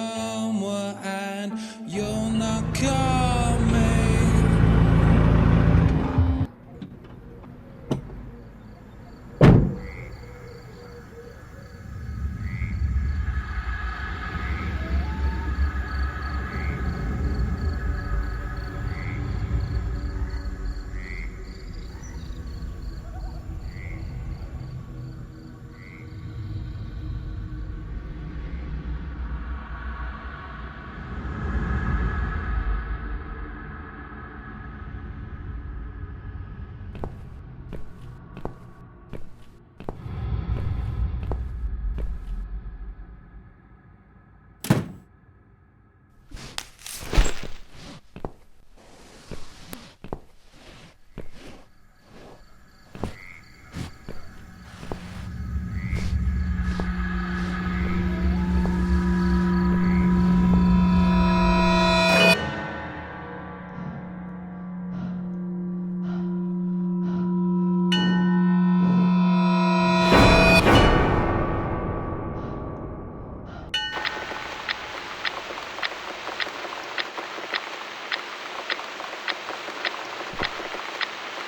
somewhere and you're not coming.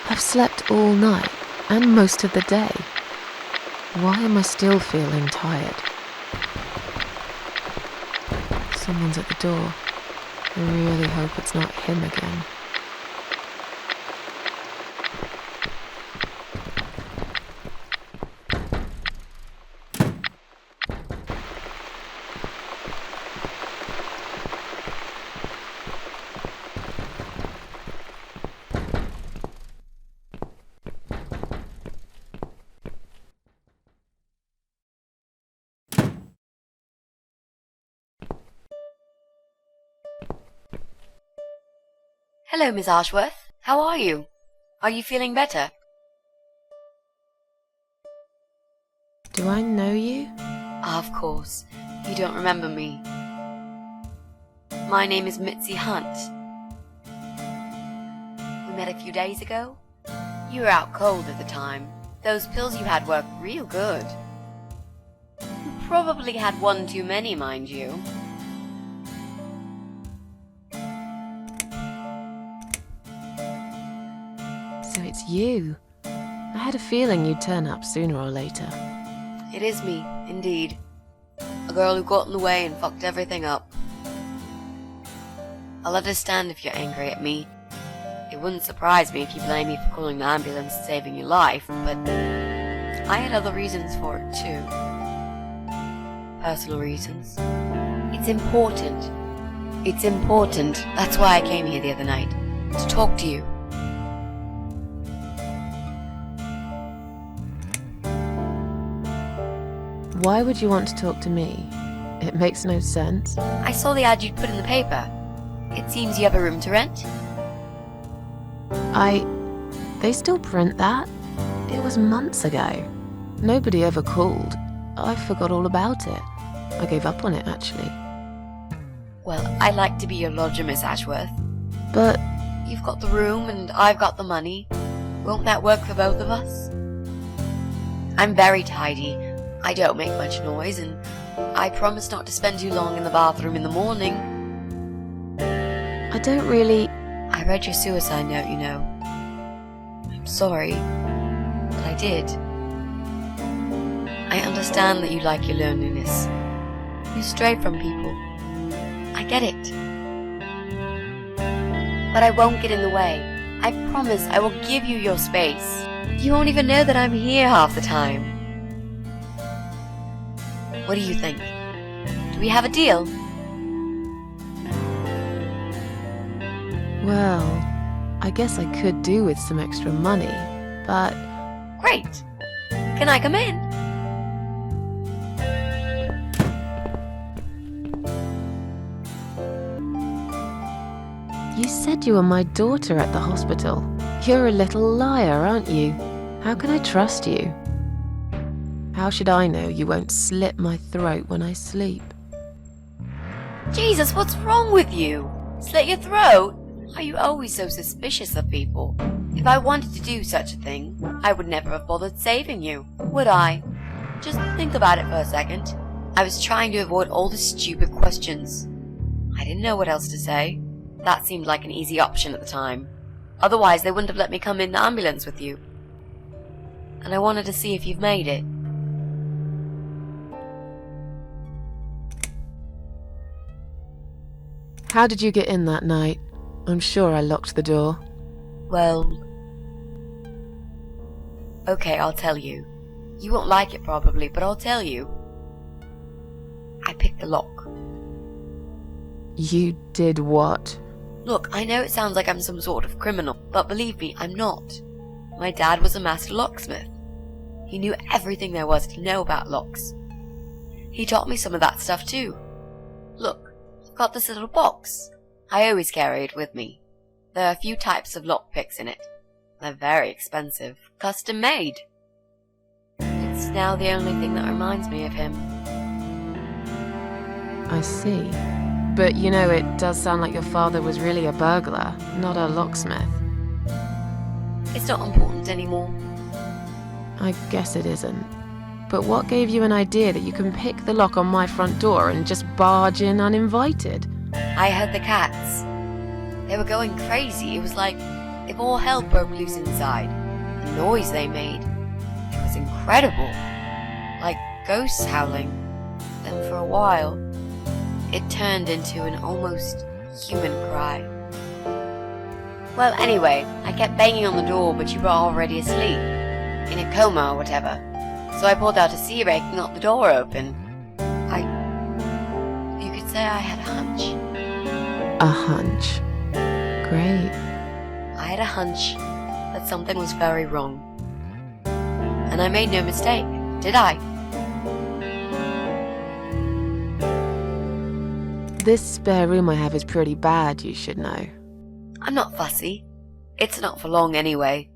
I've slept all night and most of the day. Why am I still feeling tired? Someone's at the door. I really hope it's not him again. Hello, Miss Ashworth. How are you? Are you feeling better? Do I know you? Of course. You don't remember me. My name is Mitzi Hunt. We met a few days ago. You were out cold at the time. Those pills you had worked real good. You probably had one too many, mind you. So it's you. I had a feeling you'd turn up sooner or later. It is me, indeed. A girl who got in the way and fucked everything up. I'll understand if you're angry at me. It wouldn't surprise me if you blame me for calling the ambulance and saving your life, but I had other reasons for it too. Personal reasons. It's important. It's important. That's why I came here the other night. To talk to you. Why would you want to talk to me? It makes no sense. I saw the ad you'd put in the paper. It seems you have a room to rent. They still print that? It was months ago. Nobody ever called. I forgot all about it. I gave up on it, actually. Well, I'd like to be your lodger, Miss Ashworth. But You've got the room and I've got the money. Won't that work for both of us? I'm very tidy. I don't make much noise, and I promise not to spend too long in the bathroom in the morning. I don't really... I read your suicide note, you know. I'm sorry, but I did. I understand that you like your loneliness. You stray from people. I get it. But I won't get in the way. I promise I will give you your space. You won't even know that I'm here half the time. What do you think? Do we have a deal? Well, I guess I could do with some extra money, but... Great! Can I come in? You said you were my daughter at the hospital. You're a little liar, aren't you? How can I trust you? How should I know you won't slit my throat when I sleep? Jesus, what's wrong with you? Slit your throat? Are you always so suspicious of people? If I wanted to do such a thing, I would never have bothered saving you, would I? Just think about it for a second. I was trying to avoid all the stupid questions. I didn't know what else to say. That seemed like an easy option at the time. Otherwise, they wouldn't have let me come in the ambulance with you. And I wanted to see if you've made it. How did you get in that night? I'm sure I locked the door. Well... Okay, I'll tell you. You won't like it probably, but I'll tell you. I picked the lock. You did what? Look, I know it sounds like I'm some sort of criminal, but believe me, I'm not. My dad was a master locksmith. He knew everything there was to know about locks. He taught me some of that stuff too. Look, I've got this little box. I always carry it with me. There are a few types of lockpicks in it. They're very expensive, custom made. It's now the only thing that reminds me of him. I see. But you know, it does sound like your father was really a burglar, not a locksmith. It's not important anymore. I guess it isn't. But what gave you an idea that you can pick the lock on my front door and just barge in uninvited? I heard the cats. They were going crazy. It was like if all hell broke loose inside. The noise they made. It was incredible. Like ghosts howling. Then for a while, it turned into an almost human cry. Well, anyway, I kept banging on the door, but you were already asleep. In a coma or whatever. So I pulled out a sea rake and got the door open. You could say I had a hunch. A hunch. Great. I had a hunch that something was very wrong. And I made no mistake, did I? This spare room I have is pretty bad, you should know. I'm not fussy. It's not for long anyway.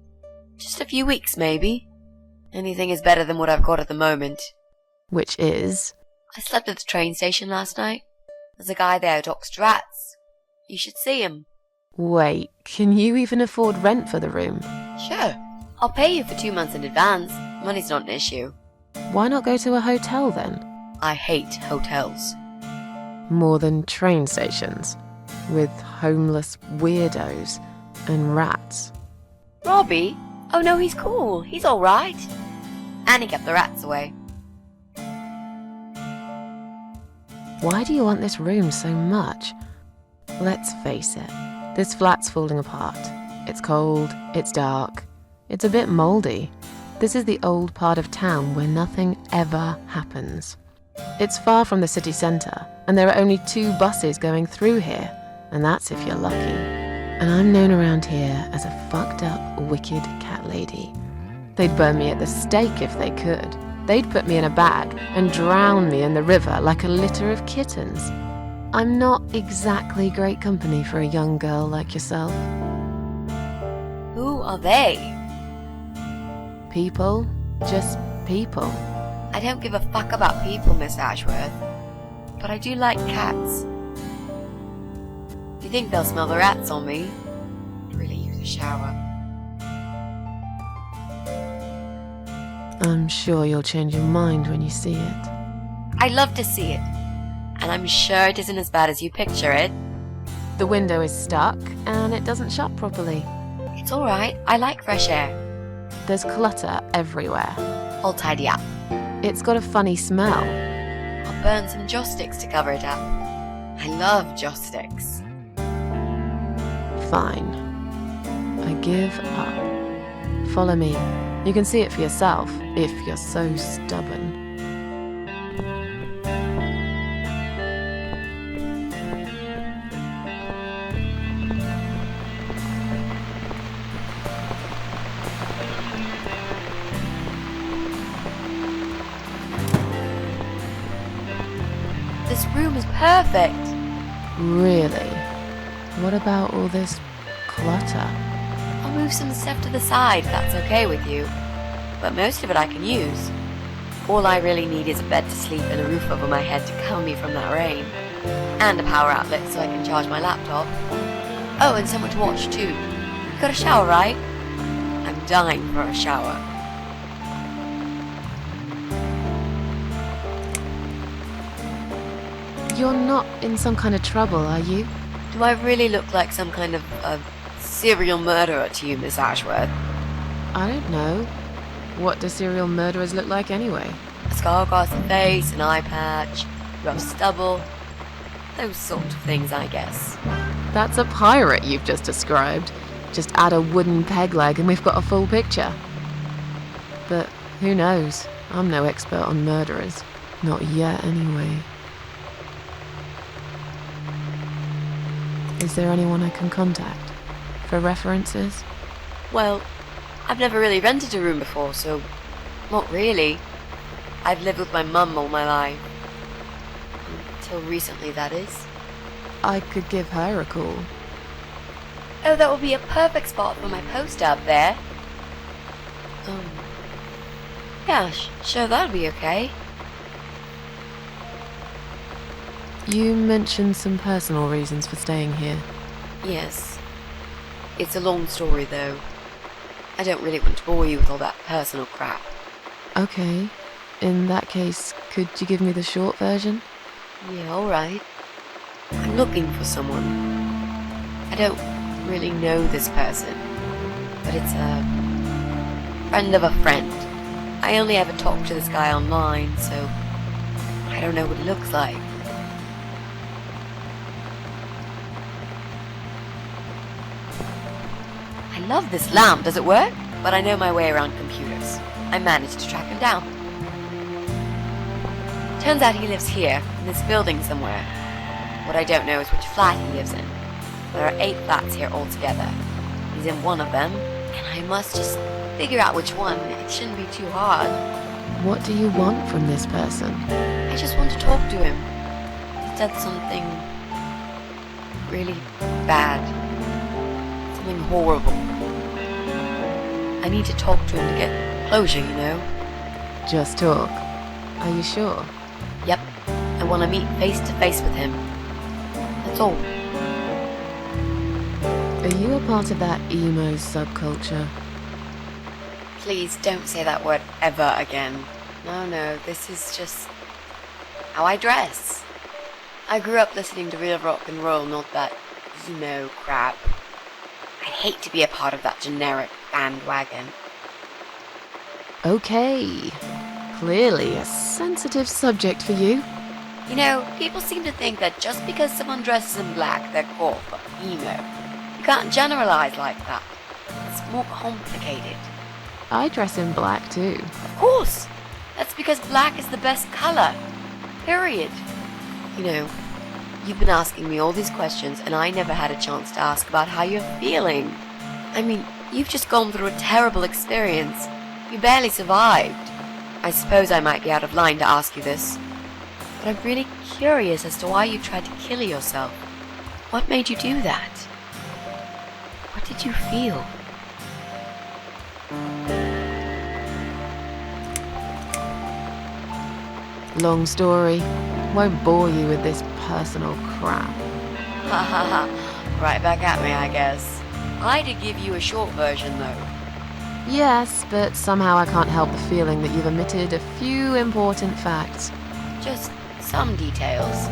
Just a few weeks, maybe. Anything is better than what I've got at the moment. Which is? I slept at the train station last night. There's a guy there who talks to rats. You should see him. Wait, can you even afford rent for the room? Sure. I'll pay you for 2 months in advance. Money's not an issue. Why not go to a hotel then? I hate hotels. More than train stations, with homeless weirdos and rats. Robbie? Oh no, he's cool. He's alright. And he kept the rats away. Why do you want this room so much? Let's face it, this flat's falling apart. It's cold, it's dark, it's a bit mouldy. This is the old part of town where nothing ever happens. It's far from the city centre, and there are only 2 buses going through here, and that's if you're lucky. And I'm known around here as a fucked up, wicked cat lady. They'd burn me at the stake if they could. They'd put me in a bag and drown me in the river like a litter of kittens. I'm not exactly great company for a young girl like yourself. Who are they? People, just people. I don't give a fuck about people, Miss Ashworth. But I do like cats. Do you think they'll smell the rats on me? I'd really use a shower. I'm sure you'll change your mind when you see it. I'd love to see it. And I'm sure it isn't as bad as you picture it. The window is stuck and it doesn't shut properly. It's alright. I like fresh air. There's clutter everywhere. I'll tidy up. It's got a funny smell. I'll burn some joss sticks to cover it up. I love joss sticks. Fine. I give up. Follow me. You can see it for yourself, if you're so stubborn. This room is perfect. Really? What about all this clutter? I'll move some stuff to the side if that's okay with you. But most of it I can use. All I really need is a bed to sleep and a roof over my head to cover me from that rain. And a power outlet so I can charge my laptop. Oh, and someone to watch too. You got a shower, right? I'm dying for a shower. You're not in some kind of trouble, are you? Do I really look like some kind of serial murderer to you, Miss Ashworth? I don't know. What do serial murderers look like anyway? A scar across the face, an eye patch, rough stubble. Those sort of things, I guess. That's a pirate you've just described. Just add a wooden peg leg and we've got a full picture. But who knows? I'm no expert on murderers. Not yet, anyway. Is there anyone I can contact? For references? Well, I've never really rented a room before, so not really. I've lived with my mum all my life. Until recently, that is. I could give her a call. Oh, that would be a perfect spot for my poster up there. Yeah, sure, that'll be okay. You mentioned some personal reasons for staying here. Yes. It's a long story, though. I don't really want to bore you with all that personal crap. Okay. In that case, could you give me the short version? Yeah, alright. I'm looking for someone. I don't really know this person, but it's a friend of a friend. I only ever talk to this guy online, so I don't know what he looks like. I love this lamp. Does it work? But I know my way around computers. I managed to track him down. Turns out he lives here, in this building somewhere. What I don't know is which flat he lives in. There are 8 flats here altogether. He's in one of them, and I must just figure out which one. It shouldn't be too hard. What do you want from this person? I just want to talk to him. He said something really bad. Something horrible. I need to talk to him to get closure, you know? Just talk. Are you sure? Yep. I want to meet face to face with him. That's all. Are you a part of that emo subculture? Please don't say that word ever again. No, this is just how I dress. I grew up listening to real rock and roll, not that emo crap. I'd hate to be a part of that generic bandwagon. Okay. Clearly a sensitive subject for you. You know, people seem to think that just because someone dresses in black, they're cool for emo. You can't generalize like that. It's more complicated. I dress in black too. Of course! That's because black is the best color. Period. You know, you've been asking me all these questions and I never had a chance to ask about how you're feeling. I mean, you've just gone through a terrible experience. You barely survived. I suppose I might be out of line to ask you this, but I'm really curious as to why you tried to kill yourself. What made you do that? What did you feel? Long story. Won't bore you with this personal crap. Ha ha ha. Right back at me, I guess. I did give you a short version, though. Yes, but somehow I can't help the feeling that you've omitted a few important facts. Just some details.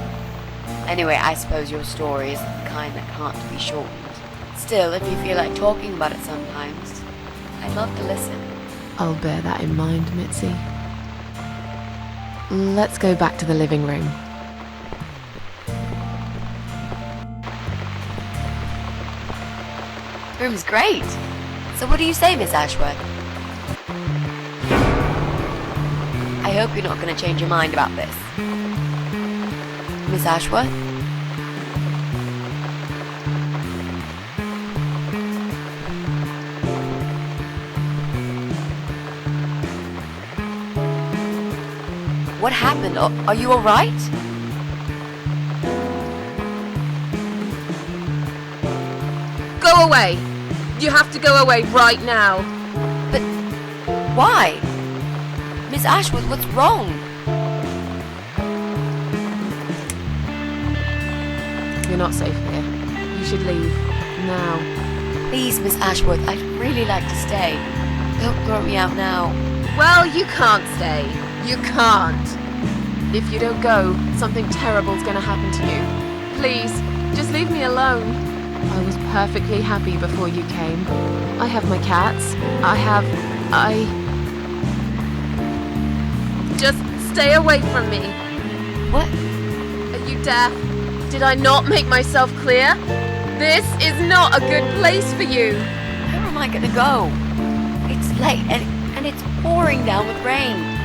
Anyway, I suppose your story is the kind that can't be shortened. Still, if you feel like talking about it sometimes, I'd love to listen. I'll bear that in mind, Mitzi. Let's go back to the living room. Room's great. So what do you say, Miss Ashworth? I hope you're not going to change your mind about this. Miss Ashworth? What happened? Are you alright? Go away! You have to go away right now. But why? Miss Ashworth, what's wrong? You're not safe here. You should leave. Now. Please, Miss Ashworth, I'd really like to stay. Don't throw me out now. Well, you can't stay. You can't. If you don't go, something terrible's gonna happen to you. Please, just leave me alone. I was perfectly happy before you came. I have my cats. Just stay away from me. What? Are you deaf? Did I not make myself clear? This is not a good place for you. Where am I gonna go? It's late and it's pouring down with rain.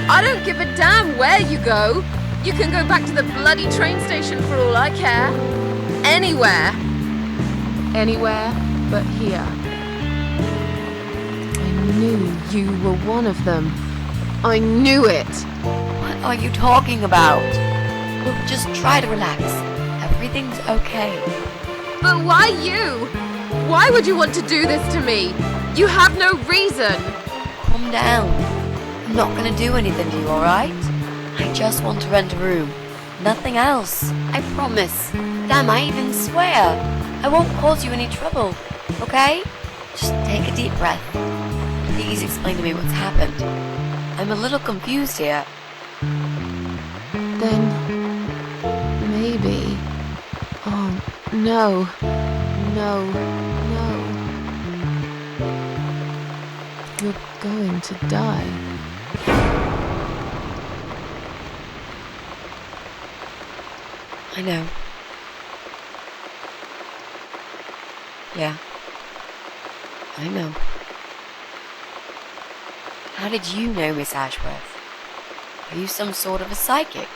I don't give a damn where you go. You can go back to the bloody train station for all I care. Anywhere. Anywhere but here. I knew you were one of them. I knew it. What are you talking about? Look, just try to relax. Everything's okay. But why you? Why would you want to do this to me? You have no reason. Calm down. I'm not gonna do anything to you, alright? I just want to rent a room. Nothing else. I promise. Damn, I even swear. I won't cause you any trouble, okay? Just take a deep breath. Please explain to me what's happened. I'm a little confused here. Then maybe. Oh, no. No. You're going to die. I know. Yeah. I know. How did you know, Miss Ashworth? Are you some sort of a psychic?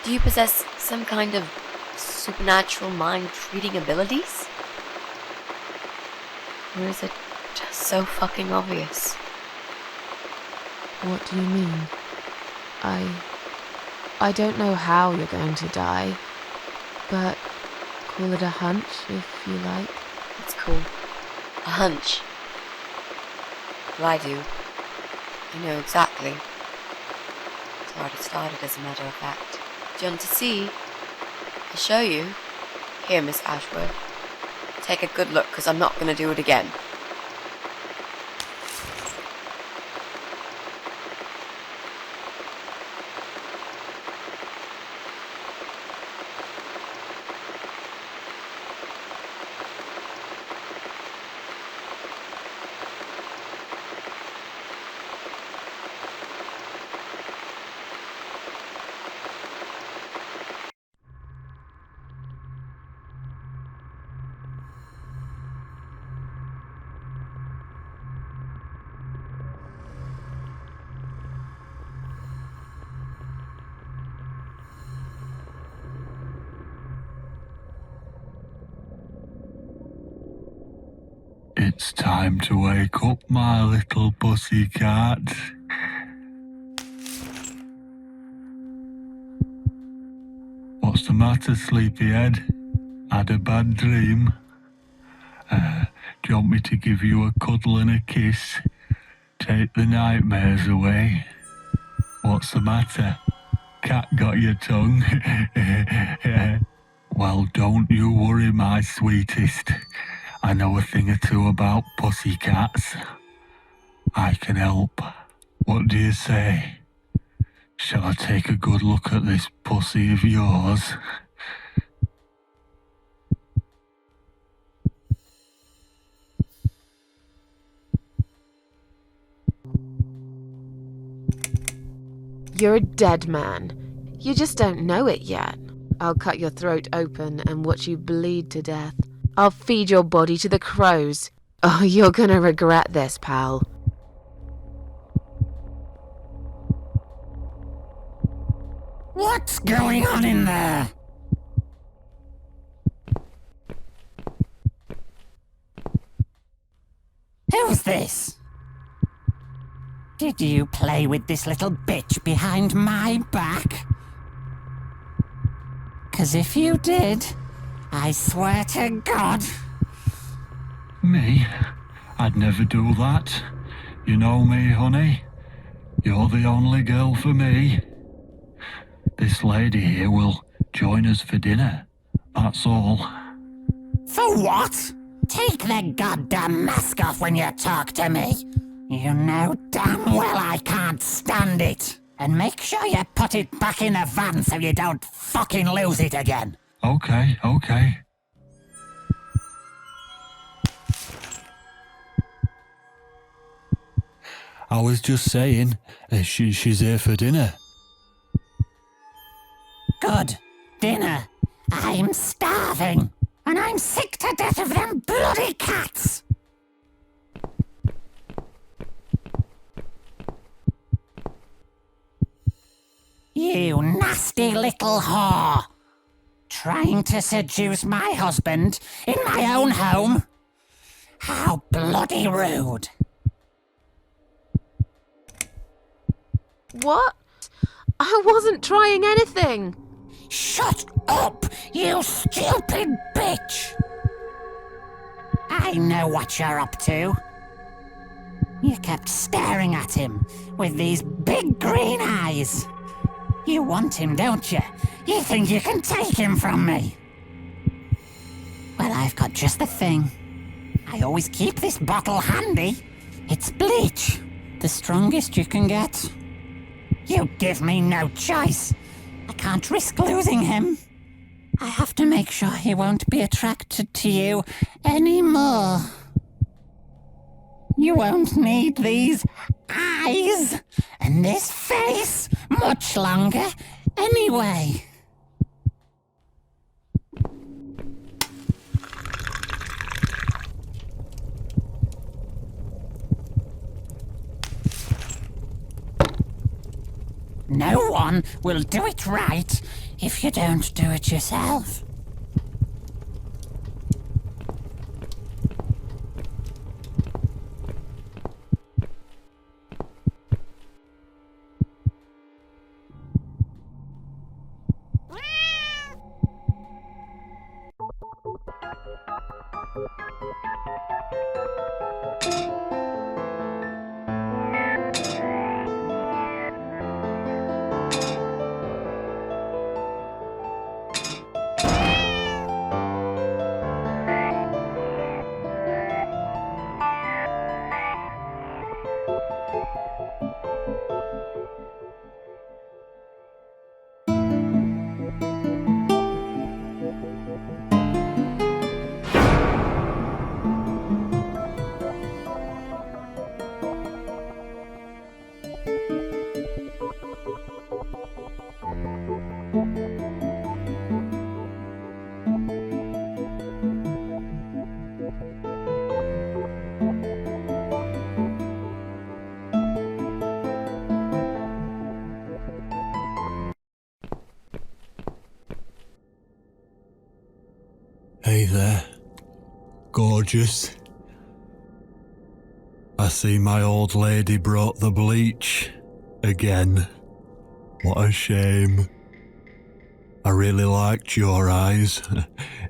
Do you possess some kind of supernatural mind-reading abilities? Or is it just so fucking obvious? What do you mean? I don't know how you're going to die, but call it a hunch if you like. It's cool. A hunch. Well, I do. I know exactly. It's already started, as a matter of fact. Do you want to see? I'll show you. Here, Miss Ashworth. Take a good look, because I'm not going to do it again. It's time to wake up, my little pussycat. What's the matter, sleepyhead? Had a bad dream? Do you want me to give you a cuddle and a kiss? Take the nightmares away? What's the matter? Cat got your tongue? Well, don't you worry, my sweetest. I know a thing or two about pussycats. I can help. What do you say? Shall I take a good look at this pussy of yours? You're a dead man. You just don't know it yet. I'll cut your throat open and watch you bleed to death. I'll feed your body to the crows. Oh, you're gonna regret this, pal. What's going on in there? Who's this? Did you play with this little bitch behind my back? 'Cause if you did, I swear to God... Me? I'd never do that. You know me, honey. You're the only girl for me. This lady here will join us for dinner. That's all. For what? Take the goddamn mask off when you talk to me. You know damn well I can't stand it. And make sure you put it back in the van so you don't fucking lose it again. Okay, okay. I was just saying, she's here for dinner. Good. Dinner. I'm starving. And I'm sick to death of them bloody cats. You nasty little whore. Trying to seduce my husband in my own home? How bloody rude. What? I wasn't trying anything. Shut up, you stupid bitch! I know what you're up to. You kept staring at him with these big green eyes. You want him, don't you? You think you can take him from me? Well, I've got just the thing. I always keep this bottle handy. It's bleach, the strongest you can get. You give me no choice. I can't risk losing him. I have to make sure he won't be attracted to you anymore. You won't need these eyes and this face much longer anyway. No one will do it right if you don't do it yourself. Hey there, gorgeous. I see my old lady brought the bleach again. What a shame. I really liked your eyes.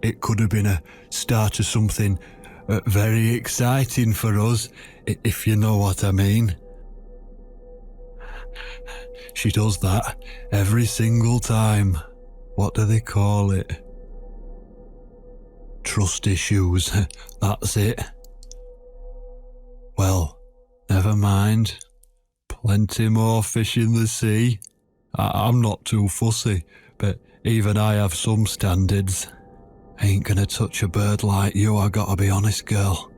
It could have been a start of something very exciting for us, if you know what I mean. She does that every single time. What do they call it? Trust issues, that's it. Well, never mind. Plenty more fish in the sea. I'm not too fussy, but even I have some standards. Ain't gonna touch a bird like you, I gotta be honest, girl.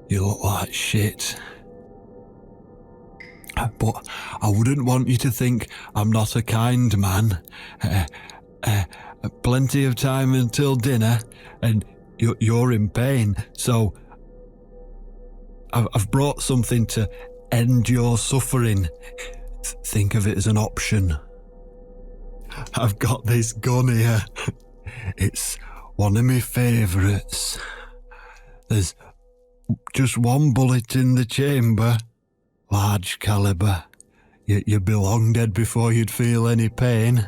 You look like shit. But I wouldn't want you to think I'm not a kind man. Plenty of time until dinner, and you're in pain, so I've brought something to end your suffering. Think of it as an option. I've got this gun here. It's one of my favourites. There's just one bullet in the chamber, large caliber. You'd be long dead before you'd feel any pain.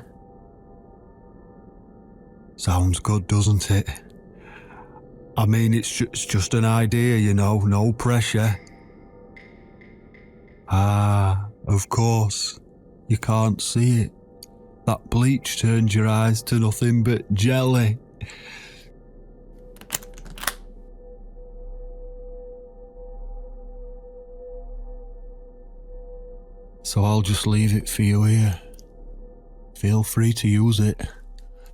Sounds good, doesn't it? I mean, it's just an idea, you know, no pressure. Ah, of course. You can't see it. That bleach turns your eyes to nothing but jelly. So I'll just leave it for you here. Feel free to use it.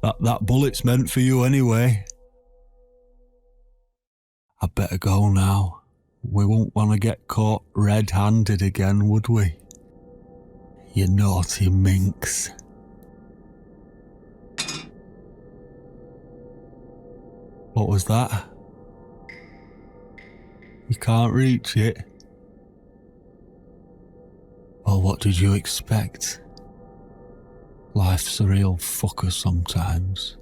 That bullet's meant for you anyway. I'd better go now. We won't want to get caught red-handed again, would we? You naughty minx. What was that? You can't reach it? Well, what did you expect? Life's a real fucker sometimes.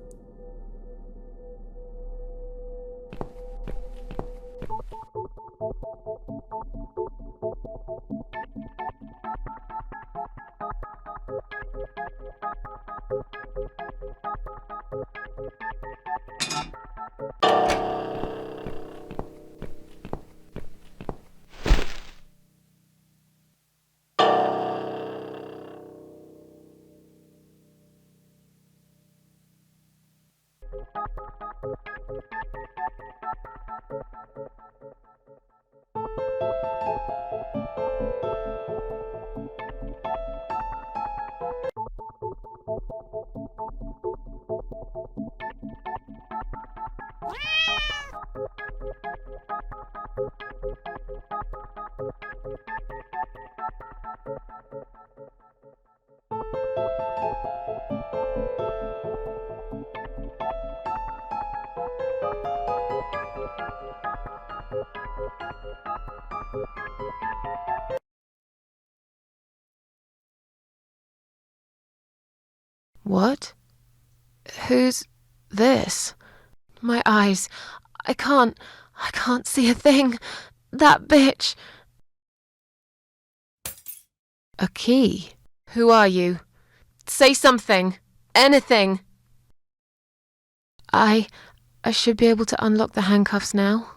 What? Who's this? My eyes. I can't see a thing. That bitch. A key? Who are you? Say something. Anything. I should be able to unlock the handcuffs now.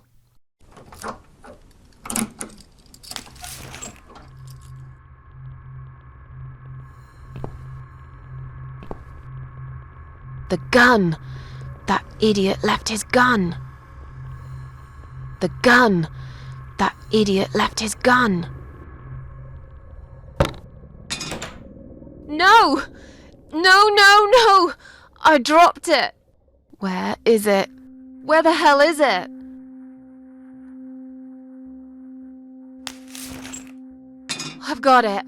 The gun! That idiot left his gun! The gun! That idiot left his gun! No! No, no, no! I dropped it! Where is it? Where the hell is it? I've got it.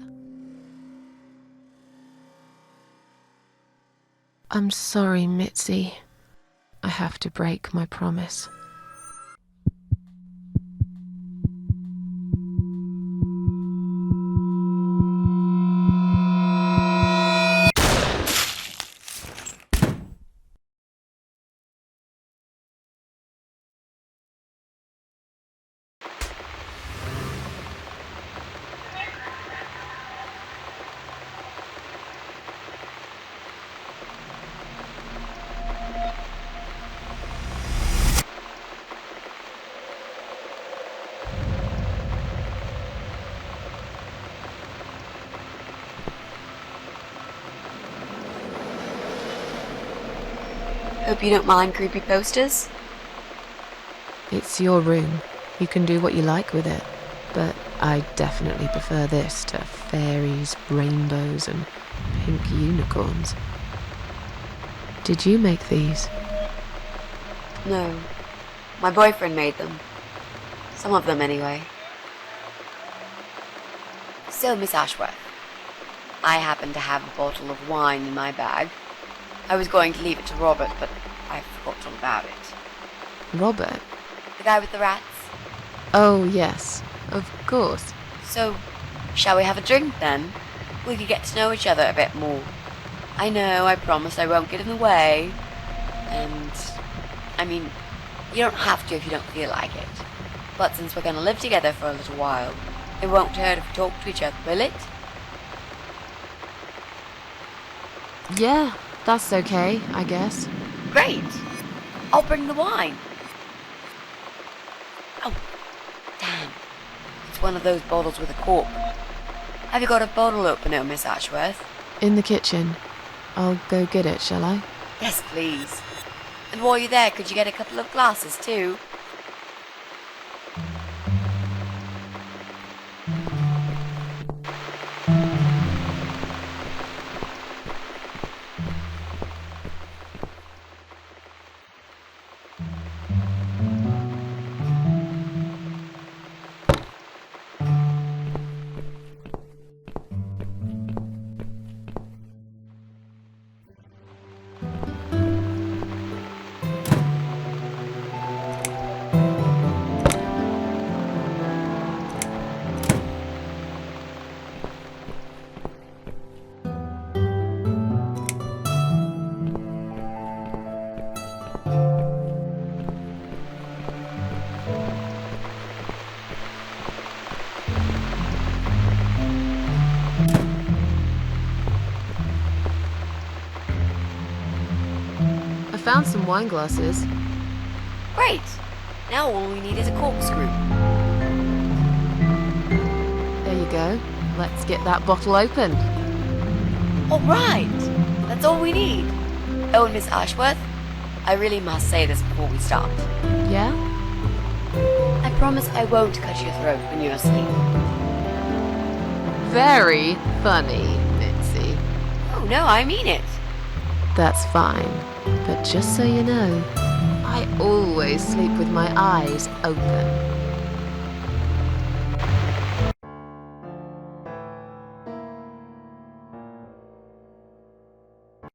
I'm sorry, Mitzi. I have to break my promise. Hope you don't mind creepy posters. It's your room. You can do what you like with it. But I definitely prefer this to fairies, rainbows, and pink unicorns. Did you make these? No. My boyfriend made them. Some of them, anyway. So, Miss Ashworth, I happen to have a bottle of wine in my bag. I was going to leave it to Robert, but I forgot all about it. Robert? The guy with the rats? Oh, yes. Of course. So, shall we have a drink then? We could get to know each other a bit more. I know, I promise I won't get in the way. And, I mean, you don't have to if you don't feel like it. But since we're going to live together for a little while, it won't hurt if we talk to each other, will it? Yeah, that's okay, I guess. Great! I'll bring the wine. Oh, damn. It's one of those bottles with a cork. Have you got a bottle opener, Miss Ashworth? In the kitchen. I'll go get it, shall I? Yes, please. And while you're there, could you get a couple of glasses too? found some wine glasses. Great! Now all we need is a corkscrew. There you go. Let's get that bottle open. All right! That's all we need. Oh, and Miss Ashworth, I really must say this before we start. Yeah? I promise I won't cut your throat when you're asleep. Very funny, Mitzi. Oh, no, I mean it. That's fine. But just so you know, I always sleep with my eyes open.